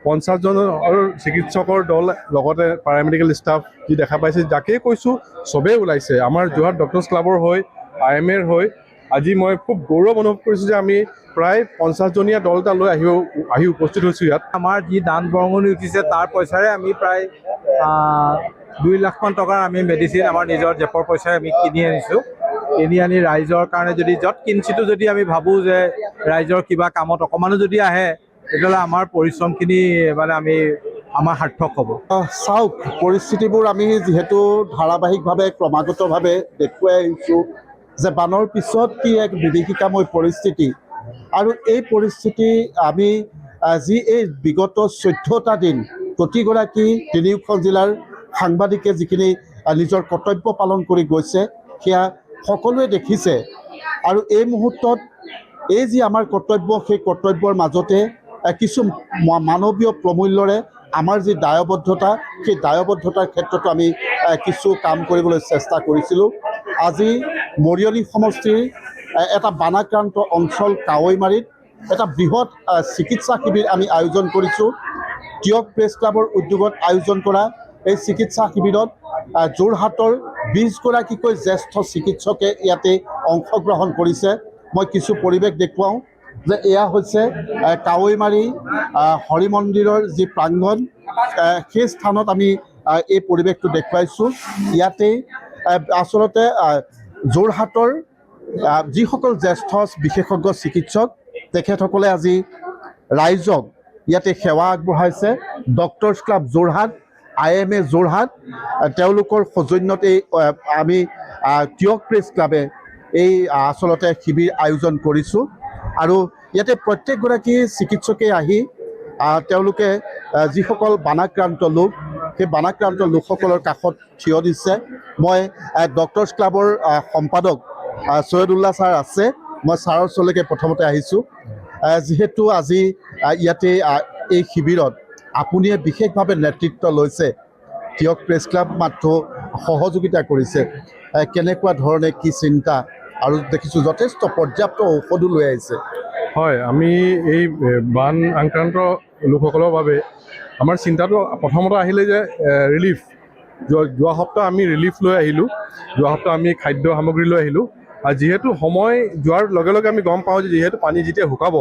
50জনৰ চিকিৎসকৰ দল লগতে পাৰামেডিকেল ষ্টাফ যি দেখা পাইছে যাকেই কৈছোঁ চবেই ওলাইছে আমাৰ যোৰহাট ডক্টৰ্ছ ক্লাবৰ হৈ IMAৰ হৈ আজি মই খুব গৌৰৱ অনুভৱ কৰিছোঁ যে আমি প্ৰায় 50জনীয়া দল এটা লৈ আহি উপস্থিত হৈছোঁ ইয়াত। আমাৰ যি দান বৰঙণি উঠিছে তাৰ পইচাৰে আমি প্ৰায় 2 লাখমান টকাৰ আমি মেডিচিন আমাৰ নিজৰ জেপৰ পইচাৰে আমি কিনি আনিছোঁ। কিনি আনি ৰাইজৰ কাৰণে যদি য'ত কিঞ্চিতো যদি আমি ভাবোঁ যে ৰাইজৰ কিবা কামত অকণমানো যদি আহে তেতিয়াহ'লে আমাৰ পৰিশ্ৰমখিনি মানে আমাৰ সাৰ্থক হ'ব। চাওক পৰিস্থিতিবোৰ আমি যিহেতু ধাৰাবাহিকভাৱে ক্ৰমাগতভাৱে দেখুৱাই আহিছোঁ যে বানৰ পিছত কি এক বিভীষিকাময় পৰিস্থিতি আৰু এই পৰিস্থিতি আমি যি এই বিগত 14টা দিন প্ৰতিগৰাকী তিনিওখন জিলাৰ সাংবাদিকে যিখিনি নিজৰ কৰ্তব্য পালন কৰি গৈছে সেয়া সকলোৱে দেখিছে আৰু এই মুহূৰ্তত এই যি আমাৰ কৰ্তব্য সেই কৰ্তব্যৰ মাজতে কিছু মানৱীয় প্ৰমূল্যৰে আমাৰ যি দায়বদ্ধতা সেই দায়বদ্ধতাৰ ক্ষেত্ৰতো আমি কিছু কাম কৰিবলৈ চেষ্টা কৰিছিলোঁ। আজি মৰিয়নি সমষ্টিৰ এটা বানাক্ৰান্ত অঞ্চল কাৱৈমাৰীত এটা বৃহৎ চিকিৎসা শিবিৰ আমি আয়োজন কৰিছোঁ। টিয়ক প্ৰেছ ক্লাবৰ উদ্যোগত আয়োজন কৰা এই চিকিৎসা শিবিৰত যোৰহাটৰ 20গৰাকীকৈ জ্যেষ্ঠ চিকিৎসকে ইয়াতে অংশগ্ৰহণ কৰিছে। মই কিছু পৰিৱেশ দেখুৱাওঁ যে এয়া হৈছে কাৱৈমাৰী হৰি মন্দিৰৰ যি প্ৰাংগণ সেই স্থানত আমি এই পৰিৱেশটো দেখুৱাইছোঁ। ইয়াতে আচলতে যোৰহাটৰ যিসকল জ্যেষ্ঠ বিশেষজ্ঞ চিকিৎসক তেখেতসকলে আজি ৰাইজক ইয়াতে সেৱা আগবঢ়াইছে। Doctors club Jorhat IMA Jorhat তেওঁলোকৰ সৌজন্যতে আমি টিয়ক প্ৰেছ ক্লাবে এই আচলতে শিবিৰ আয়োজন কৰিছোঁ আৰু ইয়াতে প্ৰত্যেকগৰাকী চিকিৎসকে আহি তেওঁলোকে যিসকল বানাক্ৰান্ত লোক সেই বানাক্ৰান্ত লোকসকলৰ কাষত থিয় দিছে। মই ডক্টৰ্ছ ক্লাবৰ সম্পাদক ছৈয়দুল্লাহ ছাৰ আছে, মই ছাৰৰ ওচৰলৈকে প্ৰথমতে আহিছোঁ। যিহেতু আজি ইয়াতে এই শিবিৰত আপুনিয়ে বিশেষভাৱে নেতৃত্ব লৈছে, টিয়ক প্ৰেছ ক্লাব মাত্ৰ সহযোগিতা কৰিছে, কেনেকুৱা ধৰণে কি চিন্তা আৰু দেখিছোঁ যথেষ্ট পৰ্যাপ্ত ঔষধো লৈ আহিছে। হয়, আমি এই বান আক্ৰান্ত লোকসকলৰ বাবে আমাৰ চিন্তাটো প্ৰথমতে আহিলে যে ৰিলিফ। যোৱা সপ্তাহ আমি ৰিলিফ লৈ আহিলোঁ, যোৱা সপ্তাহ আমি খাদ্য সামগ্ৰী লৈ আহিলোঁ। আৰু যিহেতু সময় যোৱাৰ লগে লগে আমি গম পাওঁ যে যিহেতু পানী যেতিয়া শুকাব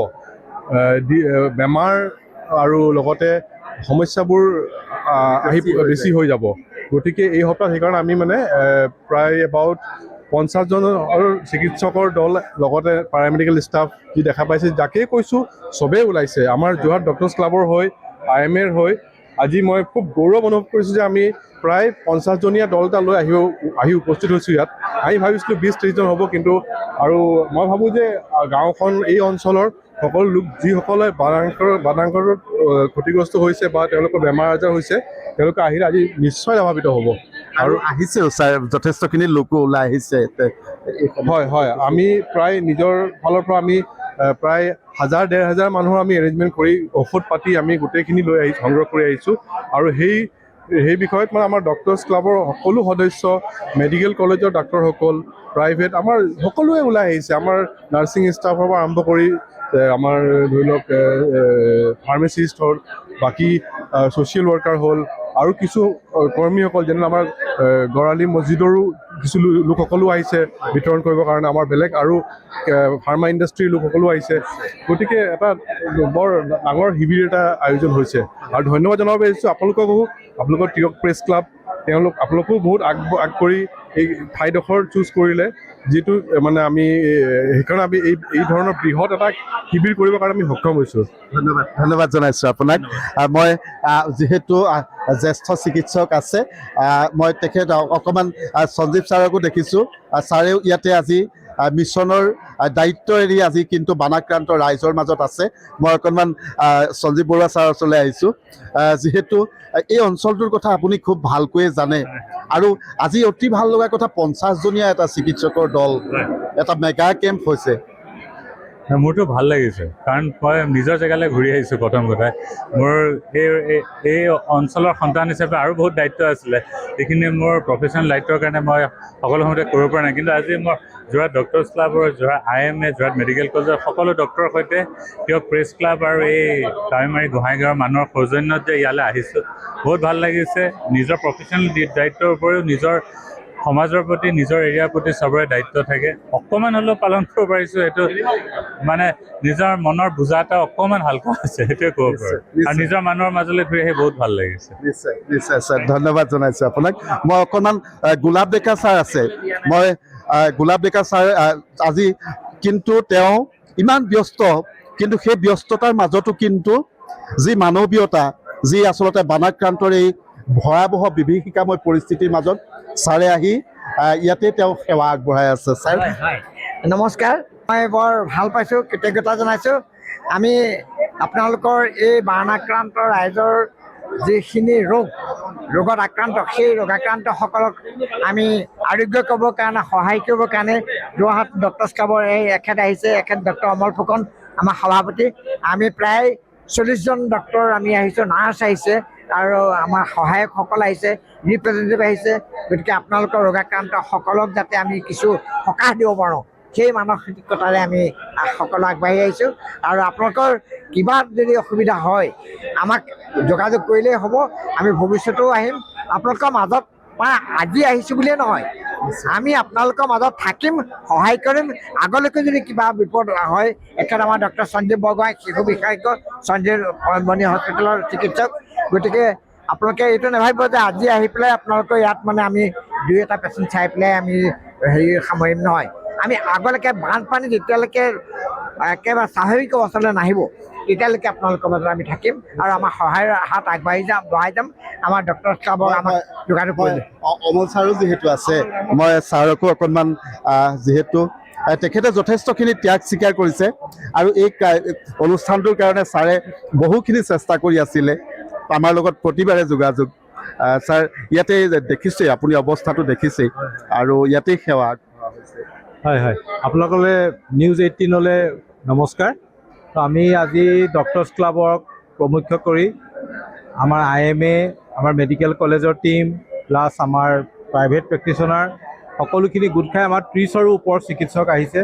বেমাৰ আৰু লগতে সমস্যাবোৰ বেছি হৈ যাব, গতিকে এই সপ্তাহ সেইকাৰণে আমি মানে প্ৰায় এবাউট 50জনৰ চিকিৎসকৰ দল লগতে পাৰামেডিকেল ষ্টাফ যি দেখা পাইছে যাকেই কৈছোঁ চবেই ওলাইছে আমাৰ যোৰহাট ডক্টৰ্ছ ক্লাবৰ হৈ IMAৰ হৈ আজি মই খুব গৌৰৱ অনুভৱ কৰিছোঁ যে আমি প্ৰায় 50জনীয়া দল এটা লৈ আহি উপস্থিত হৈছোঁ ইয়াত। আমি ভাবিছিলোঁ 20-30জন হ'ব, কিন্তু আৰু মই ভাবোঁ যে গাঁওখন এই অঞ্চলৰ সকলো লোক যিসকলে বানাক্ৰান্তৰ ক্ষতিগ্ৰস্ত হৈছে বা তেওঁলোকৰ বেমাৰ আজাৰ হৈছে তেওঁলোকে আহিলে আজি নিশ্চয় লাভান্বিত হ'ব আৰু আহিছে ছাৰ যথেষ্টখিনি লোকো ওলাই আহিছে। হয় হয়, আমি প্ৰায় নিজৰ ফালৰ পৰা আমি প্ৰায় 1000-1500 মানুহৰ আমি এৰেঞ্জমেণ্ট কৰি ঔষধ পাতি আমি গোটেইখিনি লৈ সংগ্ৰহ কৰি আহিছোঁ আৰু সেই বিষয়ত মানে আমাৰ ডক্টৰ্ছ ক্লাবৰ সকলো সদস্য, মেডিকেল কলেজৰ ডাক্তৰসকল, প্ৰাইভেট আমাৰ সকলোৱে ওলাই আহিছে। আমাৰ নাৰ্ছিং ষ্টাফৰ পৰা আৰম্ভ কৰি আমাৰ ধৰি লওক ফাৰ্মাচিষ্ট হ'ল, বাকী ছ'চিয়েল ৱৰ্কাৰ হ'ল আৰু কিছু কৰ্মীসকল যেনে আমাৰ গড়ালি মছজিদৰো কিছু লোকসকলো আহিছে বিতৰণ কৰিবৰ কাৰণে, আমাৰ বেলেগ আৰু ফাৰ্মা ইণ্ডাষ্ট্ৰীৰ লোকসকলো আহিছে। গতিকে এটা বৰ ডাঙৰ শিবিৰ এটা আয়োজন হৈছে আৰু ধন্যবাদ জনাব বিচাৰিছোঁ আপোনালোকৰ টিয়ক প্ৰেছ ক্লাব, আপোনালোকেও বহুত আগ কৰি এই ঠাইডোখৰ চুজ কৰিলে, যিটো মানে আমি সেইকাৰণে আমি এই ধৰণৰ বৃহৎ এটা শিবিৰ কৰিবৰ কাৰণে আমি সক্ষম হৈছোঁ। ধন্যবাদ জনাইছোঁ আপোনাক। মই যিহেতু জ্যেষ্ঠ চিকিৎসক আছে, মই তেখেত অকণমান সঞ্জীৱ ছাৰকো দেখিছোঁ, ছাৰেও ইয়াতে আজি মিছনৰ দায়িত্ব এৰি আজি কিন্তু বানাক্ৰান্ত ৰাইজৰ মাজত আছে। মই অকণমান সঞ্জীৱ বৰুৱা ছাৰৰ ওচৰলৈ আহিছোঁ। যিহেতু এই অঞ্চলটোৰ কথা আপুনি খুব ভালকৈয়ে জানে আৰু আজি অতি ভাল লগা কথা 50জনীয়া এটা চিকিৎসকৰ দল, এটা মেগা কেম্প হৈছে। মোৰতো ভাল লাগিছে কাৰণ মই নিজৰ জেগালৈ ঘূৰি আহিছোঁ প্ৰথম কথা মোৰ এই অঞ্চলৰ সন্তান হিচাপে আৰু বহুত দায়িত্ব আছিলে এইখিনি মোৰ প্ৰফেশ্যনেল দায়িত্বৰ কাৰণে মই সকলো সময়তে কৰিব পৰা নাই কিন্তু আজি মই যোৰহাট ডক্টৰ্ছ ক্লাবৰ যোৰহাট IMA যোৰহাট মেডিকেল কলেজৰ সকলো ডক্টৰৰ সৈতে তেওঁ প্ৰেছ ক্লাব আৰু এই কাৱৈমাৰী গোহাঁইগাঁৱৰ মানুহৰ সৌজন্যত যে ইয়ালৈ আহিছোঁ বহুত ভাল লাগিছে নিজৰ প্ৰফেশ্যনেল দায়িত্বৰ উপৰিও নিজৰ সমাজৰ প্ৰতি নিজৰ এৰিয়াৰ প্ৰতি চবৰে দায়িত্ব থাকে অকণমান হ'লেও পালন কৰিব পাৰিছোঁ সেইটো মানে নিজৰ মনৰ বোজা এটা অকণমান হালকা হৈছে সেইটোৱে ক'ব পাৰোঁ আৰু নিজৰ মানুহৰ মাজলৈ ঘূৰি আহি বহুত ভাল লাগিছে নিশ্চয় নিশ্চয় ছাৰ ধন্যবাদ জনাইছোঁ আপোনাক মই অকণমান গোলাপ ডেকা ছাৰ আছে মই গোলাপ ডেকা ছাৰ আজি কিন্তু তেওঁ ইমান ব্যস্ত কিন্তু সেই ব্যস্ততাৰ মাজতো কিন্তু যি মানৱীয়তা যি আচলতে বানাক্ৰান্তৰ এই ভয়াৱহ বিভীষিকাময় পৰিস্থিতিৰ মাজত ছাৰে আহি ইয়াতে তেওঁ সেৱা আগবঢ়াই আছে ছাৰ নমস্কাৰ মই বৰ ভাল পাইছোঁ কৃতজ্ঞতা জনাইছোঁ আমি আপোনালোকৰ এই বানাক্ৰান্ত ৰাইজৰ যিখিনি ৰোগত আক্ৰান্ত সেই ৰোগাক্ৰান্তসকলক আমি আৰোগ্য কৰিবৰ কাৰণে সহায় কৰিবৰ কাৰণে যোৰহাট ডক্টৰ্ছ ক্লাবৰ এখেত আহিছে এখেত ডক্টৰ অমল ফুকন আমাৰ সভাপতি আমি প্ৰায় 40জন ডক্টৰ আমি আহিছোঁ নাৰ্ছ আহিছে আৰু আমাৰ সহায়কসকল আহিছে ৰিপ্ৰেজেণ্টেটিভ আহিছে গতিকে আপোনালোকৰ ৰোগাক্ৰান্তসকলক যাতে আমি কিছু সকাহ দিব পাৰোঁ সেই মানসিকতাৰে আমি সকলো আগবাঢ়ি আহিছোঁ আৰু আপোনালোকৰ কিবা যদি অসুবিধা হয় আমাক যোগাযোগ কৰিলেই হ'ব আমি ভৱিষ্যতেও আহিম আপোনালোকৰ মাজত মানে আজি আহিছোঁ বুলিয়ে নহয় আমি আপোনালোকৰ মাজত থাকিম সহায় কৰিম আগলৈকে যদি কিবা বিপদ হয় এখেত আমাৰ ডক্টৰ সঞ্জীৱ বৰগোহাঁই শিশু বিশেষজ্ঞ সঞ্জীৱ মণি হস্পিটেলৰ চিকিৎসক গতিকে আপোনালোকে এইটো নাভাবিব যে আজি আহি পেলাই আপোনালোকৰ ইয়াত মানে আমি 2-এটা পেচেণ্ট চাই পেলাই আমি সামৰিম নহয় আমি আগলৈকে বানপানী যেতিয়ালৈকে একেবাৰে স্বাভাৱিক অৱস্থালৈ নাহিব তেতিয়ালৈকে আপোনালোকৰ মাজত আমি থাকিম আৰু আমাৰ সহায়ৰ হাত বঢ়াই যাম আমাৰ ডক্টৰ ক্লাবৰ আমাক যোগাযোগ কৰিলে অমল ছাৰো যিহেতু আছে মই ছাৰকো অকণমান যিহেতু তেখেতে যথেষ্টখিনি ত্যাগ স্বীকাৰ কৰিছে আৰু এই অনুষ্ঠানটোৰ কাৰণে ছাৰে বহুখিনি চেষ্টা কৰি আছিলে আমাৰ লগত প্ৰতিবাৰে যোগাযোগ ছাৰ ইয়াতে দেখিছেই আপুনি অৱস্থাটো দেখিছেই আৰু ইয়াতেই সেৱা হয় হয় আপোনালোকলৈ নিউজ 18লৈ নমস্কাৰ তো আমি আজি ডক্টৰ্ছ ক্লাবক প্ৰমুখ্য কৰি আমাৰ IMA আমাৰ মেডিকেল কলেজৰ টীম প্লাছ আমাৰ প্ৰাইভেট প্ৰেক্টিশ্যনাৰ সকলোখিনি গোট খাই আমাৰ 30ৰো ওপৰত চিকিৎসক আহিছে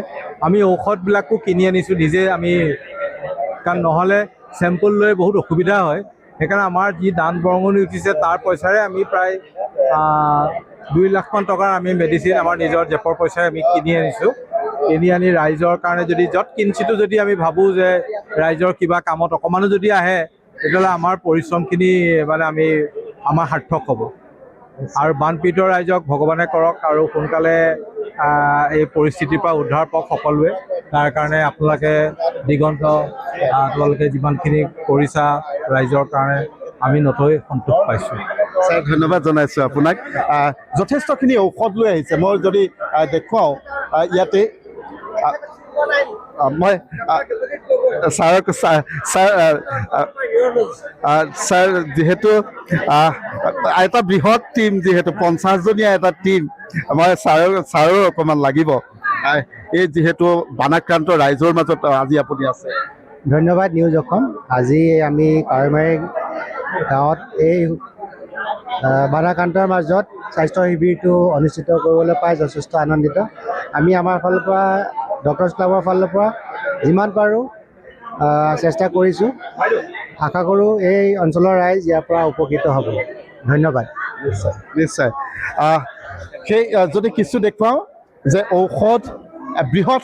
আমি ঔষধবিলাকো কিনি আনিছোঁ নিজে আমি কাৰণ নহ'লে চেম্পল লৈ বহুত অসুবিধা হয় সেইকাৰণে আমাৰ যি দান বৰঙণি উঠিছে তাৰ পইচাৰে আমি প্ৰায় 2 লাখমান টকাৰ আমি মেডিচিন আমাৰ নিজৰ জেপৰ পইচাৰে আমি কিনি আনি ৰাইজৰ কাৰণে যদি য'ত কিঞ্চিতো যদি আমি ভাবোঁ যে ৰাইজৰ কিবা কামত অকণমানো যদি আহে তেতিয়াহ'লে আমাৰ পৰিশ্ৰমখিনি মানে আমাৰ সাৰ্থক হ'ব আৰু বানপীড়িত ৰাইজক ভগৱানে কৰক আৰু সোনকালে এই পৰিস্থিতিৰ পৰা উদ্ধাৰ পাওক সকলোৱে তাৰ কাৰণে আপোনালোকে দিগন্ত আপোনালোকে যিমানখিনি কৰিছা ৰাইজৰ কাৰণে আমি নথৈ সন্তোষ পাইছোঁ ছাৰ ধন্যবাদ জনাইছোঁ আপোনাক যথেষ্টখিনি ঔষধ লৈ আহিছে মই যদি দেখুৱাওঁ ইয়াতে মই ছাৰক ছাৰ যিহেতু এটা বৃহৎ টীম যিহেতু 50জনীয়া এটা টীম মই ছাৰো অকণমান লাগিব এই যিহেতু বানাক্ৰান্ত ৰাইজৰ মাজত আজি আপুনি আছে ধন্যবাদ নিউজ অসম আজি আমি কাৱৈমাৰী গাঁৱত এই বানাক্ৰান্তৰ মাজত স্বাস্থ্য শিবিৰটো অনুষ্ঠিত কৰিবলৈ পাই যথেষ্ট আনন্দিত আমি আমাৰ ফালৰ পৰা ডক্টৰ্ছ ক্লাবৰ ফালৰ পৰা যিমান পাৰোঁ চেষ্টা কৰিছোঁ আশা কৰোঁ এই অঞ্চলৰ ৰাইজ ইয়াৰ পৰা উপকৃত হ'ব ধন্যবাদ নিশ্চয় সেই যদি কিছু দেখুৱাওঁ যে ঔষধ বৃহৎ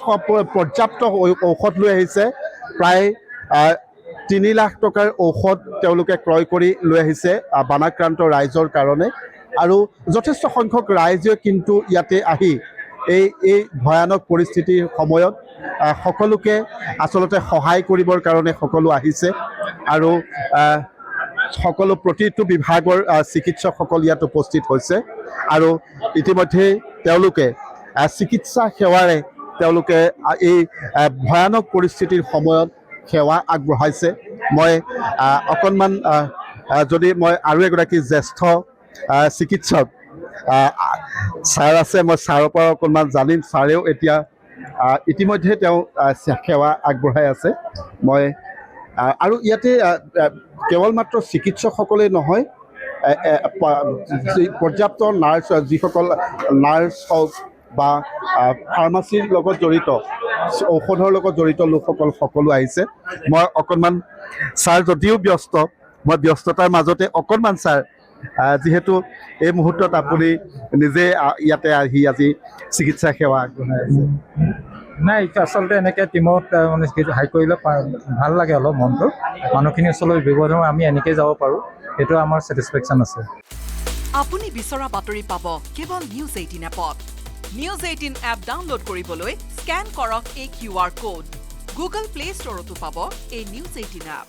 পৰ্যাপ্ত ঔষধ লৈ আহিছে প্ৰায় 3 লাখ টকাৰ ঔষধ তেওঁলোকে ক্ৰয় কৰি লৈ আহিছে বানাক্ৰান্ত ৰাইজৰ কাৰণে আৰু যথেষ্ট সংখ্যক ৰাইজে কিন্তু ইয়াতে আহি এই ভয়ানক পৰিস্থিতিৰ সময়ত সকলোকে আচলতে সহায় কৰিবৰ কাৰণে সকলো আহিছে আৰু সকলো প্ৰতিটো বিভাগৰ চিকিৎসকসকল ইয়াত উপস্থিত হৈছে আৰু ইতিমধ্যে তেওঁলোকে চিকিৎসা সেৱাৰে তেওঁলোকে এই ভয়ানক পৰিস্থিতিৰ সময়ত সেৱা আগবঢ়াইছে মই অকণমান যদি মই আৰু এগৰাকী জ্যেষ্ঠ চিকিৎসক ছাৰ আছে মই ছাৰৰ পৰা অকণমান জানিম ছাৰেও এতিয়া ইতিমধ্যে তেওঁ সেৱা আগবঢ়াই আছে। মই আৰু ইয়াতে কেৱল মাত্ৰ চিকিৎসকসকলেই নহয়, পৰ্যাপ্ত নাৰ্ছ, যিসকল নাৰ্ছ হওক বা ফাৰ্মাচীৰ লগত জড়িত, ঔষধৰ লগত জড়িত লোকসকল সকলো আহিছে। মই অকণমান, ছাৰ যদিও ব্যস্ত, মই ব্যস্ততাৰ মাজতে অকণমান ছাৰ, যিহেতু এই মুহূৰ্তত আপুনি নিজে ইয়াতে আহি আজি চিকিৎসা সেৱা আগবঢ়াই আছে। নাই, এইটো আচলতে এনেকৈ টিমত মানে হাই কৰিলে ভাল লাগে অলপ মনটো। মানুহখিনিৰ ওচৰলৈ বিপদ হয় আমি এনেকৈ যাব পাৰোঁ, সেইটো আমাৰ ছেটিছফেকশ্যন আছে। আপুনি বিচৰা বাতৰি পাব কেৱল নিউজ 18 এপত। নিউজ 18 এপ ডাউনলোড কৰিবলৈ স্কেন কৰক এই QR কোড। গুগল প্লে ষ্টৰতো পাব এই নিউজ 18 এপ।